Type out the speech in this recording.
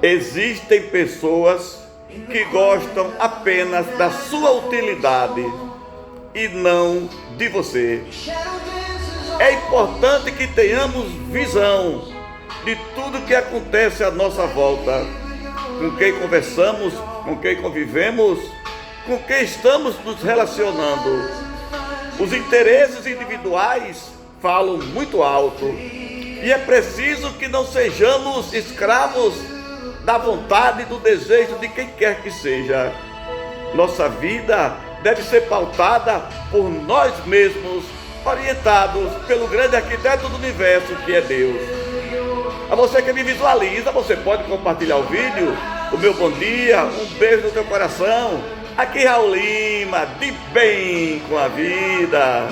Existem pessoas que gostam apenas da sua utilidade e não de você. É importante que tenhamos visão de tudo que acontece à nossa volta, com quem conversamos, com quem convivemos, com quem estamos nos relacionando. Os interesses individuais falam muito alto e é preciso que não sejamos escravos da vontade e do desejo de quem quer que seja. Nossa vida deve ser pautada por nós mesmos, orientados pelo grande arquiteto do universo, que é Deus. A você que me visualiza, você pode compartilhar o vídeo. O meu bom dia, um beijo no teu coração. Aqui Raul Lima, de bem com a vida.